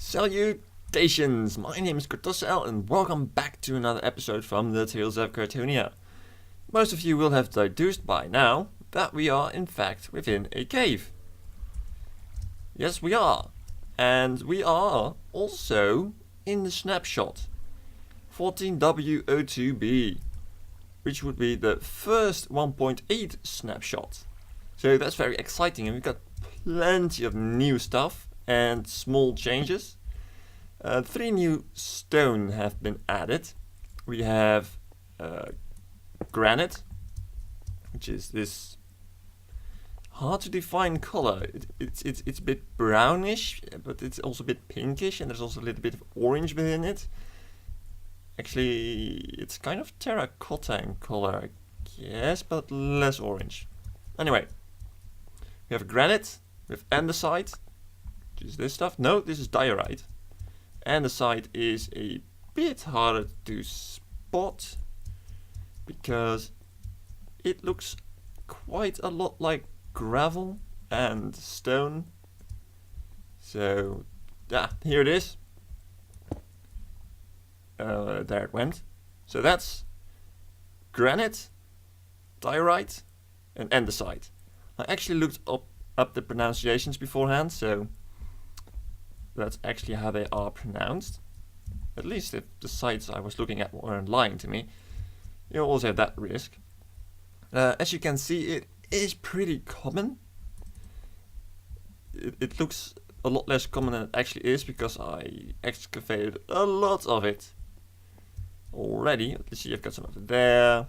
Salutations! My name is Kartosael and welcome back to another episode from the Tales of Kartonia. Most of you will have deduced by now that we are in fact within a cave. Yes, we are. And we are also in the Snapshot 14W02B, which would be the first 1.8 snapshot. So that's very exciting, and we've got plenty of new stuff and small changes. 3 new stone have been added. We have granite, which is this hard to define color. It's a bit brownish, but it's also a bit pinkish, and there's also a little bit of orange within it. Actually, it's kind of terracotta in color, I guess, but less orange. Anyway, we have granite with andesite, which is this stuff. No, this is diorite. Andesite is a bit harder to spot because it looks quite a lot like gravel and stone. So, yeah, here it is. There it went. So that's granite, diorite, and andesite. I actually looked up the pronunciations beforehand, so that's actually how they are pronounced. At least if the sites I was looking at weren't lying to me. You also have that risk. As you can see, it is pretty common. It looks a lot less common than it actually is because I excavated a lot of it already. Let's see, I've got some of it there.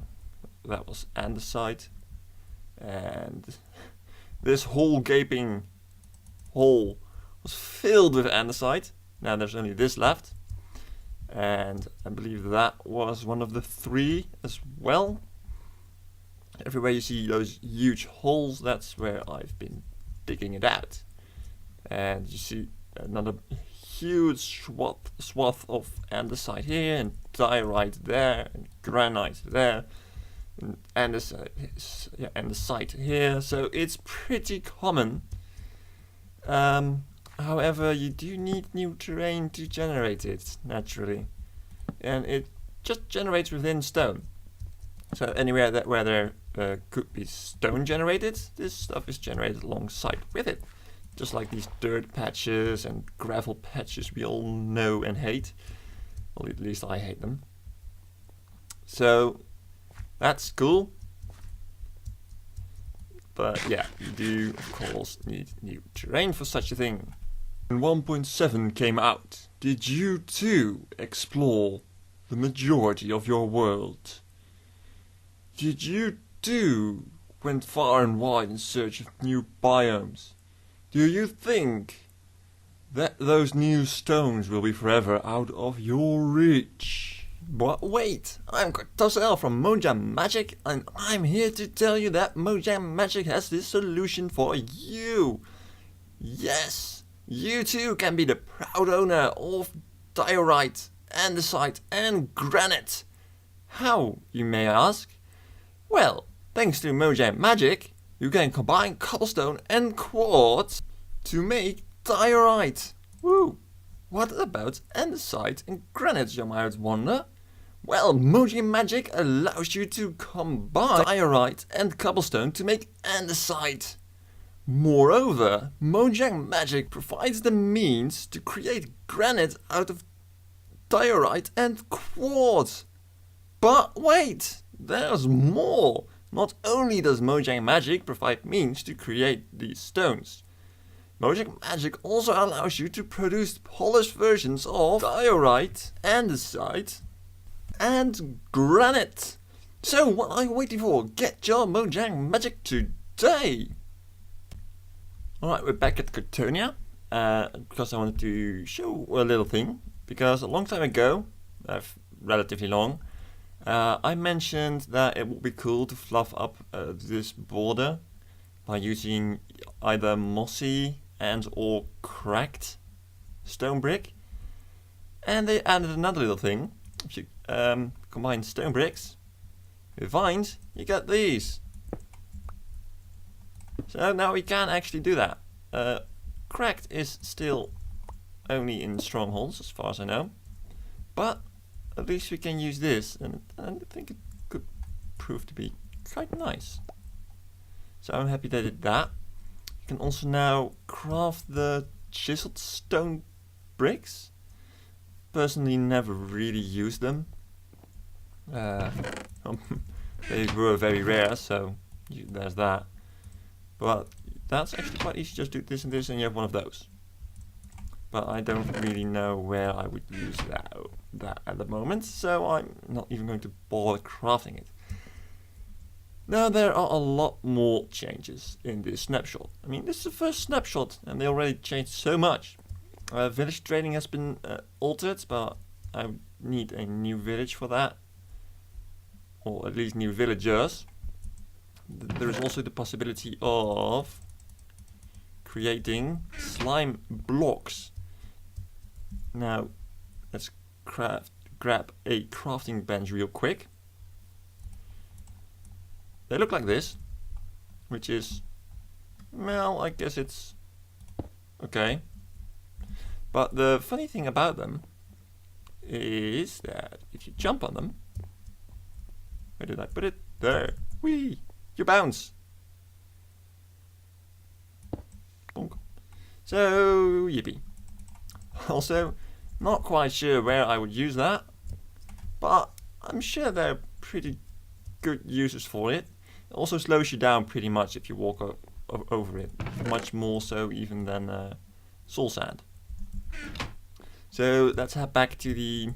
That was andesite. And this whole gaping hole was filled with andesite. Now there's only this left. And I believe that was one of the 3 as well. Everywhere you see those huge holes, that's where I've been digging it out. And you see another huge swath of andesite here, and diorite there, and granite there, and andesite here. So it's pretty common. However, you do need new terrain to generate it, naturally. And it just generates within stone. So anywhere where there could be stone generated, this stuff is generated alongside with it. Just like these dirt patches and gravel patches we all know and hate. Well, at least I hate them. So, that's cool. But yeah, you do, of course, need new terrain for such a thing. When 1.7 came out, did you too explore the majority of your world? Did you too went far and wide in search of new biomes? Do you think that those new stones will be forever out of your reach? But wait, I'm Kartosael from Mojang Magic, and I'm here to tell you that Mojang Magic has this solution for you. Yes, you too can be the proud owner of diorite, andesite and granite. How, you may ask? Well, thanks to Mojang Magic, you can combine cobblestone and quartz to make diorite. Woo! What about andesite and granite, you might wonder? Well, Mojang Magic allows you to combine diorite and cobblestone to make andesite. Moreover, Mojang Magic provides the means to create granite out of diorite and quartz. But wait, there's more. Not only does Mojang Magic provide means to create these stones, Mojang Magic also allows you to produce polished versions of diorite, andesite, and granite. So what are you waiting for? Get your Mojang Magic today! Alright, we're back at Kartonia, because I wanted to show a little thing, because a long time ago, relatively long, I mentioned that it would be cool to fluff up this border by using either mossy and or cracked stone brick. And they added another little thing. If you combine stone bricks with vines, you get these. So now we can actually do that. Cracked is still only in strongholds, as far as I know. But at least we can use this, and I think it could prove to be quite nice. So I'm happy they did that. You can also now craft the chiseled stone bricks. Personally, never really used them. They were very rare, so there's that. But that's actually quite easy. Just do this and this, and you have one of those. But I don't really know where I would use that at the moment, so I'm not even going to bother crafting it. Now there are a lot more changes in this snapshot. I mean, this is the first snapshot, and they already changed so much. Village trading has been altered, but I need a new village for that. Or at least new villagers. There is also the possibility of creating slime blocks. Now, let's grab a crafting bench real quick. They look like this, which is, well, I guess it's okay. But the funny thing about them is that if you jump on them, where did I put it? There. Whee! You bounce. Bonk. So, yippee. Also, not quite sure where I would use that, but I'm sure there are pretty good uses for it. It also slows you down pretty much if you walk over it. Much more so even than soul sand. So let's head back to the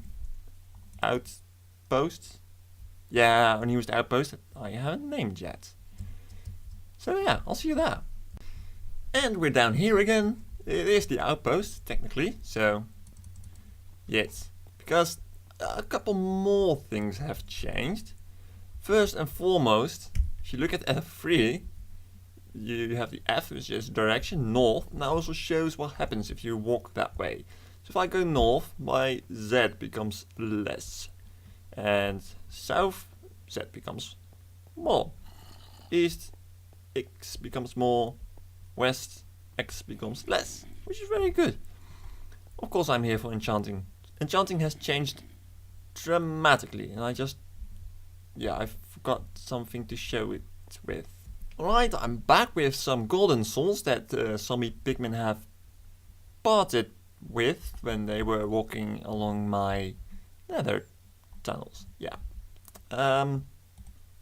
outpost. Yeah, our newest outpost that I haven't named yet. So yeah, I'll see you there. And we're down here again. It is the outpost, technically, so yes. Because a couple more things have changed. First and foremost, if you look at F3, you have the F, which is direction, north, and that also shows what happens if you walk that way. So if I go north, my Z becomes less. And south, Z becomes more. East, X becomes more. West, X becomes less, which is very good. Of course I'm here for enchanting. Enchanting has changed dramatically, and I forgot something to show it with. Alright, I'm back with some golden souls that zombie pigmen have parted with when they were walking along my nether tunnels. Yeah.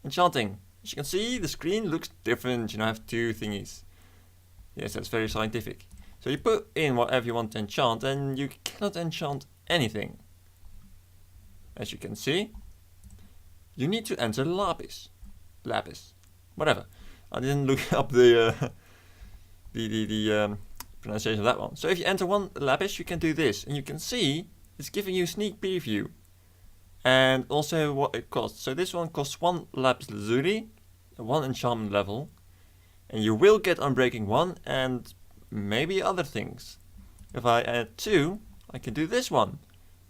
Enchanting. As you can see, the screen looks different. You know, I have two thingies. Yes, that's very scientific. So you put in whatever you want to enchant, and you cannot enchant anything. As you can see, you need to enter lapis, whatever. I didn't look up the pronunciation of that one. So if you enter one lapis, you can do this, and you can see it's giving you a sneak preview, and also what it costs. So this one costs 1 lapis lazuli, 1 enchantment level, and you will get Unbreaking 1 and maybe other things. If I add 2, I can do this one.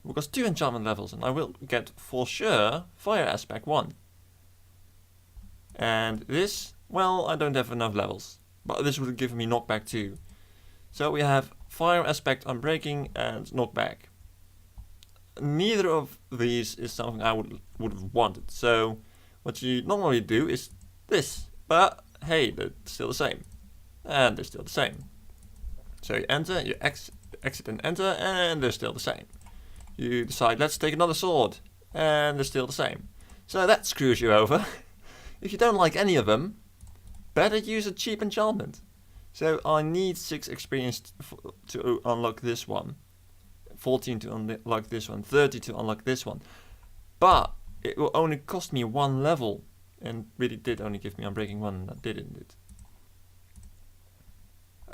It costs 2 enchantment levels, and I will get for sure Fire Aspect 1. And this, well, I don't have enough levels, but this would give me knockback 2. So we have Fire Aspect, Unbreaking, and knockback. Neither of these is something I would have wanted. So what you normally do is this, but hey, they're still the same, and they're still the same. So you enter, you exit and enter, and they're still the same. You decide, let's take another sword, and they're still the same. So that screws you over. If you don't like any of them, better use a cheap enchantment. So I need 6 experience to unlock this one, 14 to unlock this one, 30 to unlock this one. But it will only cost me 1 level, and really did only give me Unbreaking 1, that didn't it?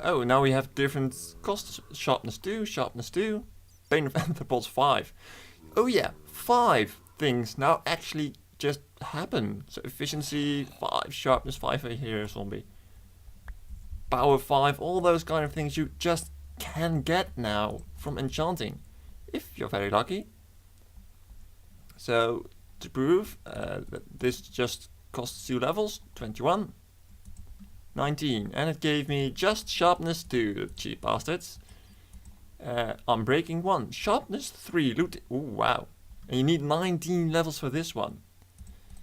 Oh, now we have different costs. Sharpness 2, Bane of Anthropods 5. Oh yeah, 5 things now actually just happen. So efficiency 5, sharpness 5 here, zombie. Power 5, all those kind of things you just can get now from enchanting, if you're very lucky. So to prove that this just costs 2 levels, 21, 19, and it gave me just sharpness 2, the cheap bastards. Unbreaking 1. Sharpness 3. Loot. Ooh, wow. And you need 19 levels for this one.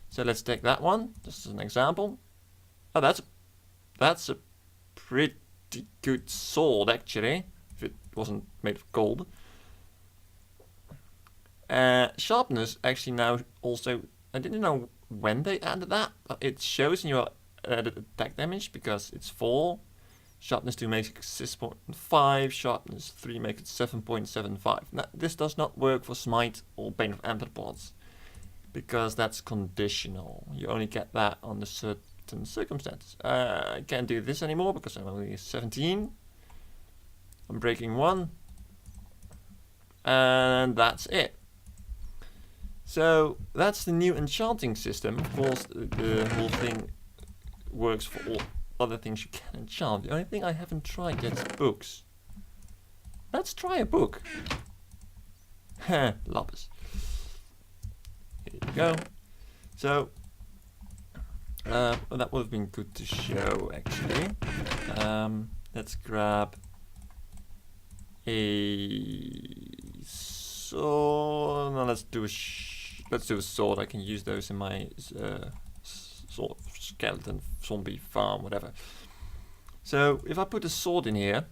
So let's take that one, just as an example. Oh, that's a pretty good sword, actually. If it wasn't made of gold. Sharpness, actually now also... I didn't know when they added that, but it shows in your added attack damage because it's 4. Sharpness 2 makes it 6.5, Sharpness 3 makes it 7.75. Now, this does not work for Smite or Bane of Anthropods, because that's conditional. You only get that under certain circumstances. I can't do this anymore because I'm only 17. I'm breaking 1. And that's it. So, that's the new enchanting system. Of course, the whole thing works for all other things you can enchant. The only thing I haven't tried yet is books. Let's try a book. Heh, lapis. Here you go. So, well, that would have been good to show, actually. Let's grab a sword. No, let's do a sword. I can use those in my sort of skeleton zombie farm, whatever. So if I put a sword in here,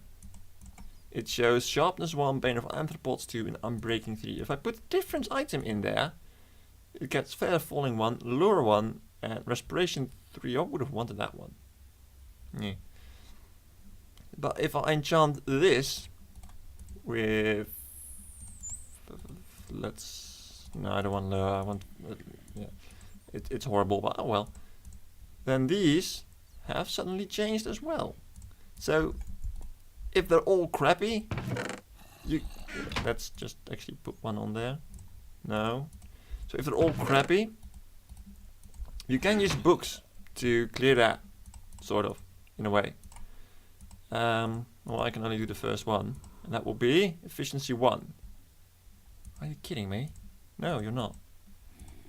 it shows sharpness 1, bane of anthropods 2, and unbreaking 3. If I put a different item in there, it gets feather falling 1, lure 1, and respiration 3. I would have wanted that one. Yeah. But if I enchant this with, no, I don't want lure. I want, yeah, it's horrible, but oh well. Then these have suddenly changed as well. So if they're all crappy, let's just actually put one on there. No. So if they're all crappy, you can use books to clear that, sort of, in a way. Well, I can only do the first one, and that will be efficiency 1. Are you kidding me? No, you're not.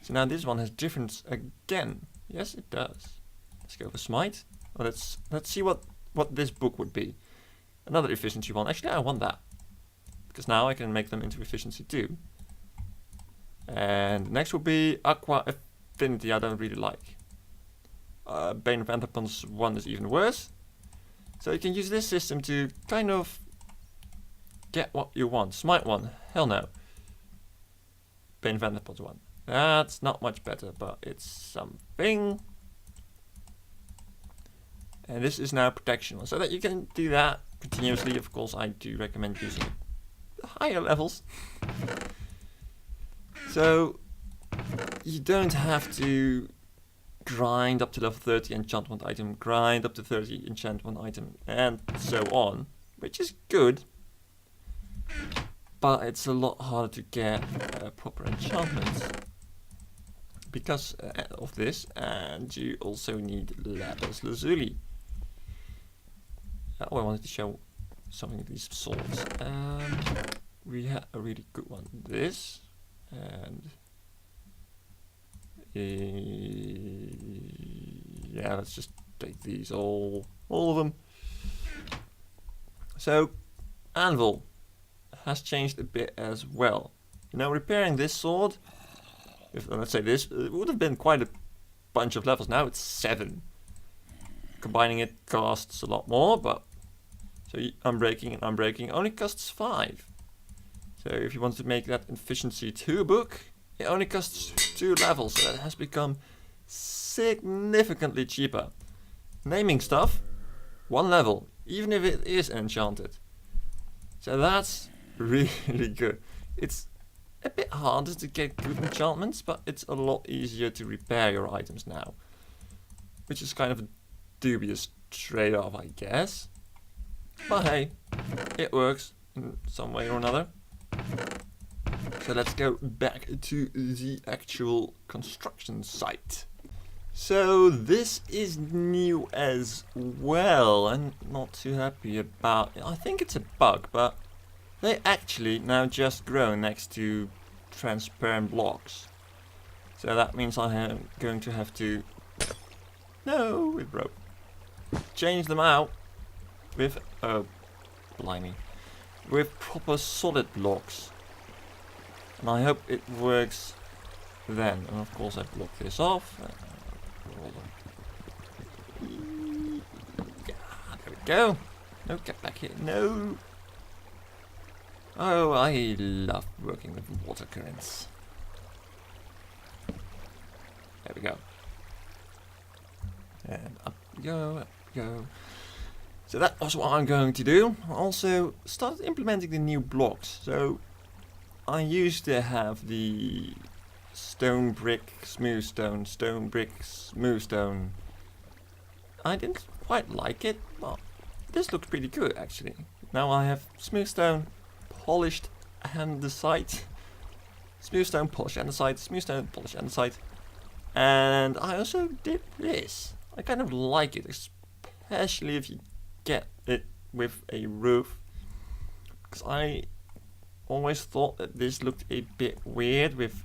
So now this one has difference again. Yes, it does. Let's go for smite. Well, let's see what this book would be. Another efficiency 1. Actually, I want that, because now I can make them into efficiency 2. And next will be aqua affinity. I don't really like. Bane of Anthropods 1 is even worse. So you can use this system to kind of get what you want. Smite 1, hell no. Bane of Anthropods 1. That's not much better, but it's something. And this is now protection 1, so that you can do that continuously. Of course, I do recommend using higher levels. So you don't have to grind up to level 30 enchant one item, grind up to 30 enchant one item, and so on, which is good. But it's a lot harder to get proper enchantments because of this, and you also need lapis lazuli. Oh, I wanted to show something of these swords. We had a really good one. This, and yeah, let's just take these all of them. So, anvil has changed a bit as well. Now, repairing this sword, let's say this, it would have been quite a bunch of levels. Now it's 7. Combining it costs a lot more, but so unbreaking and unbreaking only costs 5. So if you want to make that efficiency 2 book, it only costs 2 levels, so that has become significantly cheaper. Naming stuff, 1 level, even if it is enchanted. So that's really good. It's a bit harder to get good enchantments, but it's a lot easier to repair your items now, which is kind of a dubious trade-off, I guess. But hey, it works in some way or another. So let's go back to the actual construction site. So this is new as well. I'm not too happy about it. I think it's a bug, but they actually now just grow next to transparent blocks. So that means I am going to have to... No, it broke. Change them out with... Oh, blimey. with proper solid blocks. And I hope it works then. And of course I block this off. Yeah, there we go. No, get back here. No. Oh, I love working with water currents. There we go. And up we go, up we go. So that was what I'm going to do. I also started implementing the new blocks. So I used to have the stone brick, smooth stone, stone brick, smooth stone. I didn't quite like it, but this looks pretty good actually. Now I have smooth stone, polished andesite, smooth stone, polished andesite, smooth stone, polished andesite, and I also did this. I kind of like it, especially if you get it with a roof, because I always thought that this looked a bit weird with,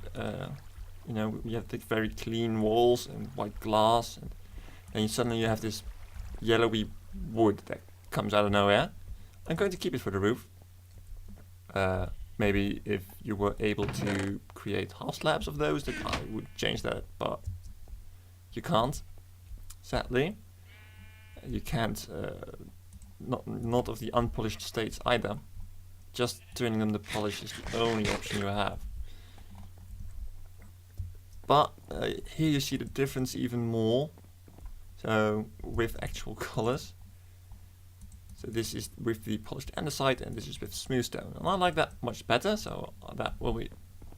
you know, you have the very clean walls and white glass, and then suddenly you have this yellowy wood that comes out of nowhere. I'm going to keep it for the roof. Maybe if you were able to create half slabs of those, then I would change that, but you can't, sadly. You can't, not of the unpolished states either. Just turning them to polish is the only option you have. But here you see the difference even more. So with actual colors. So this is with the polished andesite and this is with smooth stone. And I like that much better, so that will be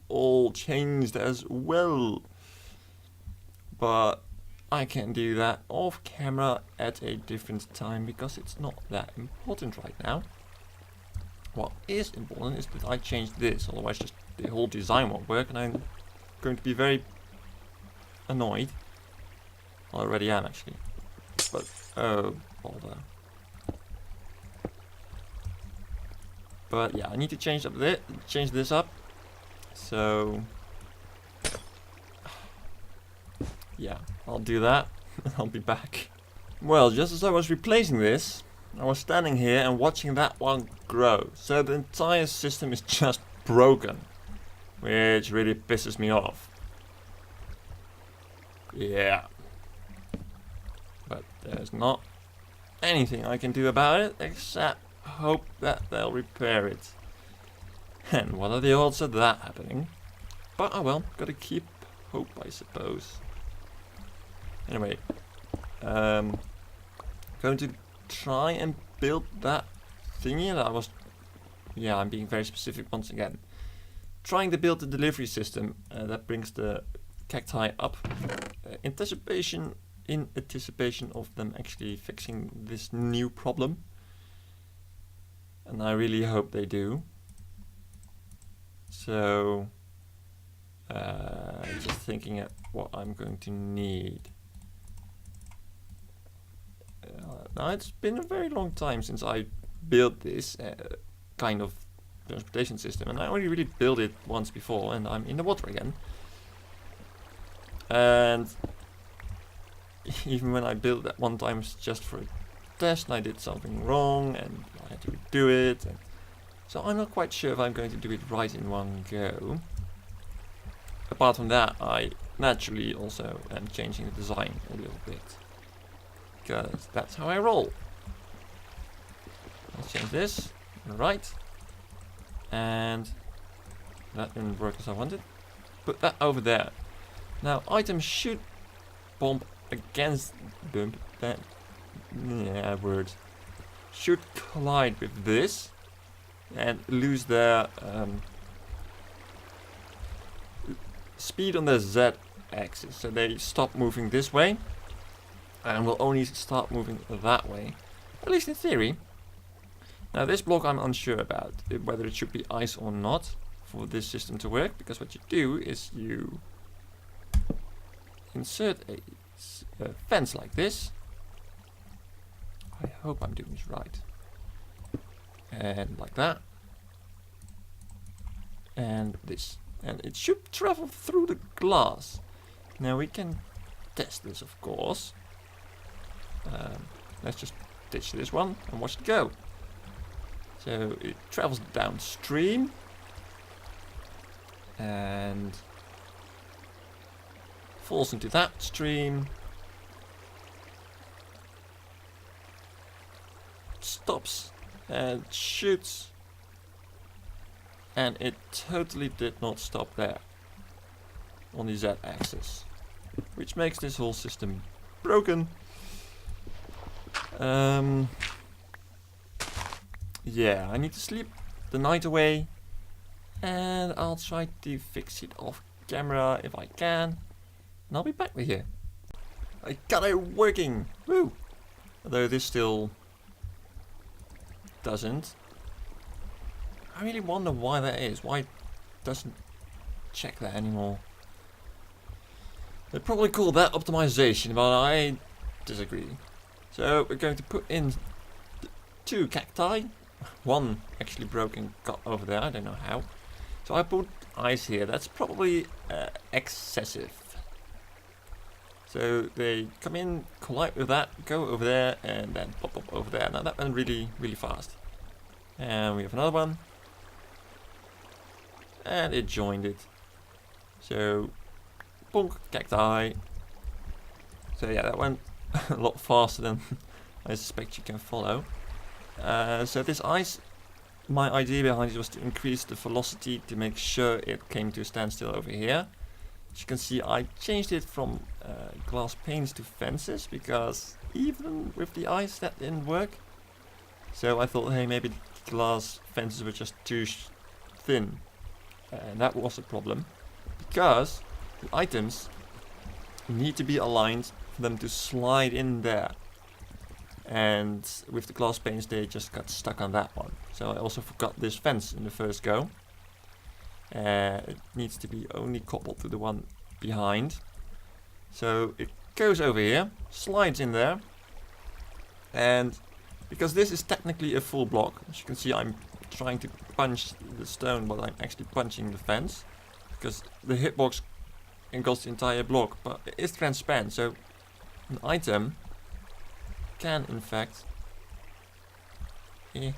all changed as well. But I can do that off camera at a different time because it's not that important right now. What is important is that I change this, otherwise just the whole design won't work and I'm going to be very annoyed. I already am actually. But oh bother. But yeah, I need to change this up. So yeah, I'll do that. I'll be back. Well, just as I was replacing this, I was standing here and watching that one grow. So the entire system is just broken, which really pisses me off. Yeah. But there's not anything I can do about it except hope that they'll repair it. And what are the odds of that happening? But oh well, gotta keep hope, I suppose. Anyway, going to try and build that thingy that I was... Yeah, I'm being very specific once again. Trying to build the delivery system that brings the cacti up in anticipation of them actually fixing this new problem. And I really hope they do. So, just thinking at what I'm going to need. Now it's been a very long time since I built this kind of transportation system, and I only really built it once before, and I'm in the water again. And even when I built that one time, it's just for a test, and I did something wrong, and I had to redo it. And so I'm not quite sure if I'm going to do it right in one go. Apart from that, I naturally also am changing the design a little bit. Because that's how I roll. Let's change this. Right. And that didn't work as I wanted. Put that over there. Now items should bump against that. Yeah, words. Should collide with this and lose their speed on the Z axis. So they stop moving this way and will only start moving that way. At least in theory. Now this block I'm unsure about, whether it should be ice or not for this system to work, because what you do is you insert a fence like this. I hope I'm doing this right. And like that. And this. And it should travel through the glass. Now we can test this, of course. Let's just ditch this one and watch it go. So it travels downstream and falls into that stream, stops and shoots, and it totally did not stop there on the Z-axis, which makes this whole system broken. Yeah, I need to sleep the night away, and I'll try to fix it off camera if I can, and I'll be back with you. I got it working! Woo! Although this still doesn't. I really wonder why that is. Why it doesn't check that anymore. They probably call that optimization, but I disagree. So we're going to put in 2 cacti. One actually broke and got over there, I don't know how. So I put ice here, that's probably excessive. So they come in, collide with that, go over there, and then pop up over there. Now that went really, really fast. And we have another one. And it joined it. So, bonk, cacti. So yeah, that went a lot faster than I suspect you can follow. So this ice, my idea behind it was to increase the velocity to make sure it came to a standstill over here. As you can see, I changed it from glass panes to fences, because even with the ice that didn't work. So I thought, hey, maybe the glass fences were just too thin. And that was a problem, because the items need to be aligned for them to slide in there. And with the glass panes, they just got stuck on that one. So I also forgot this fence in the first go. It needs to be only coupled to the one behind. So it goes over here, slides in there. And because this is technically a full block, as you can see, I'm trying to punch the stone, but I'm actually punching the fence. Because the hitbox engulfs the entire block, but it is transparent. So an item can in fact, if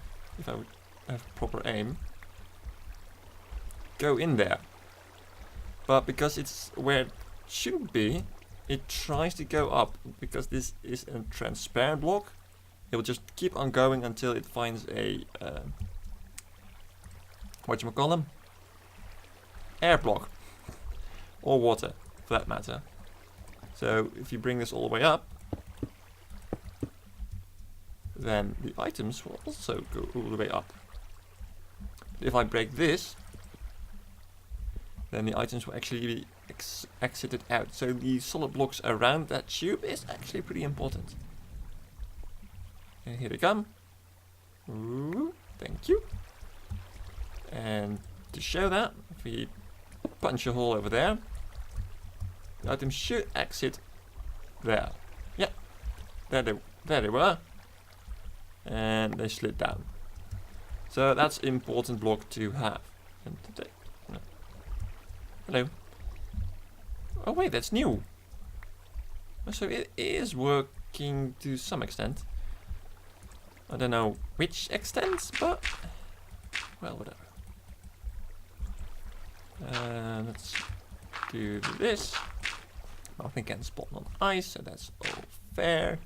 I would have proper aim, go in there. But because it's where it should be, it tries to go up. Because this is a transparent block, it will just keep on going until it finds a whatchamacallem, air block, or water for that matter. So if you bring this all the way up, then the items will also go all the way up. If I break this, then the items will actually be exited out. So the solid blocks around that tube is actually pretty important. And here they come. Ooh, thank you. And to show that, if we punch a hole over there, the items should exit there. Yeah, there they were. And they slid down. So that's an important block to have. And today, no. Hello. Oh wait, that's new. So it is working to some extent. I don't know which extent, but well, whatever. Let's do this. Nothing can spawn on ice, so that's all fair.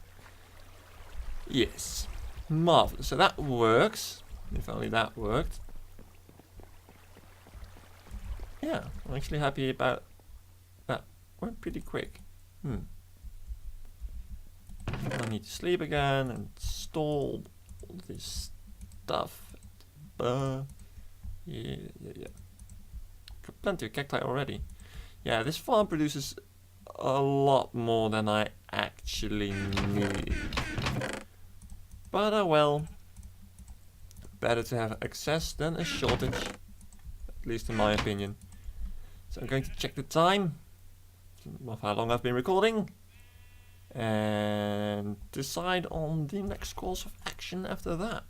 Yes. Marvelous. So that works. If only that worked. Yeah, I'm actually happy about that. Went pretty quick. I need to sleep again and install all this stuff. Yeah. Got plenty of cacti already. Yeah, this farm produces a lot more than I actually need. But well, better to have excess than a shortage, at least in my opinion. So I'm going to check the time of how long I've been recording and decide on the next course of action after that.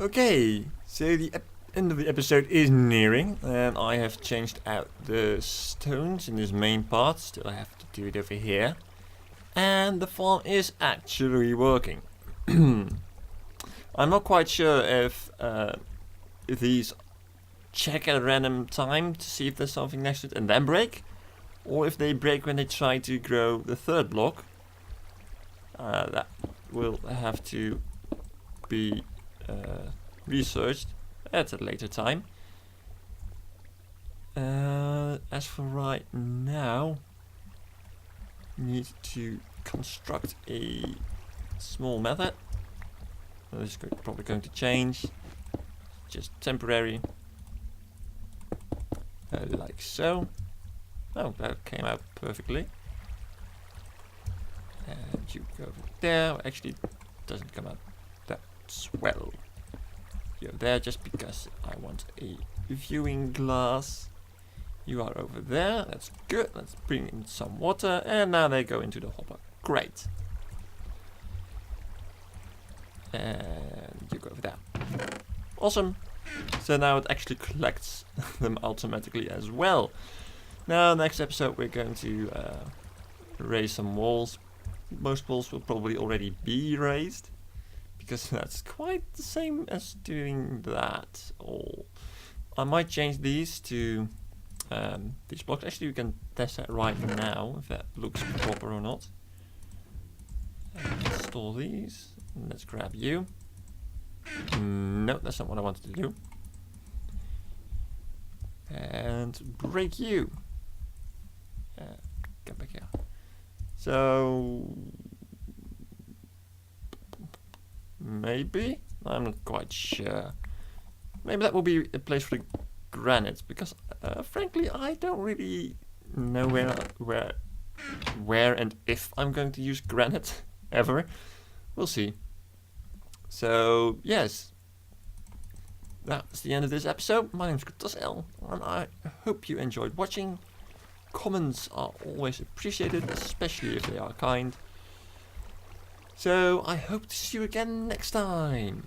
Okay, so the end of the episode is nearing, and I have changed out the stones in this main part. Still I have to do it over here. And the farm is actually working. I'm not quite sure if these check at a random time to see if there's something next to it and then break, or if they break when they try to grow the third block. That will have to be researched at a later time. As for right now, need to construct a small method. This is probably going to change, just temporary, like so. Oh, that came out perfectly. And you go over there. Actually, doesn't come out that well. You're there just because I want a viewing glass. You are over there. That's good. Let's bring in some water. And now they go into the hopper. Great. And you go over there. Awesome. So now it actually collects them automatically as well. Now, next episode we're going to raise some walls. Most walls will probably already be raised, because that's quite the same as doing that all. I might change these to these blocks. Actually, we can test that right now, if that looks proper or not. Install these. Let's grab you. No, that's not what I wanted to do. And break you. Come back here. So maybe? I'm not quite sure. Maybe that will be a place for the granite, because frankly I don't really know where and if I'm going to use granite ever. We'll see. So yes, that's the end of this episode. My name's Kartosael, and I hope you enjoyed watching. Comments are always appreciated, especially if they are kind. So I hope to see you again next time.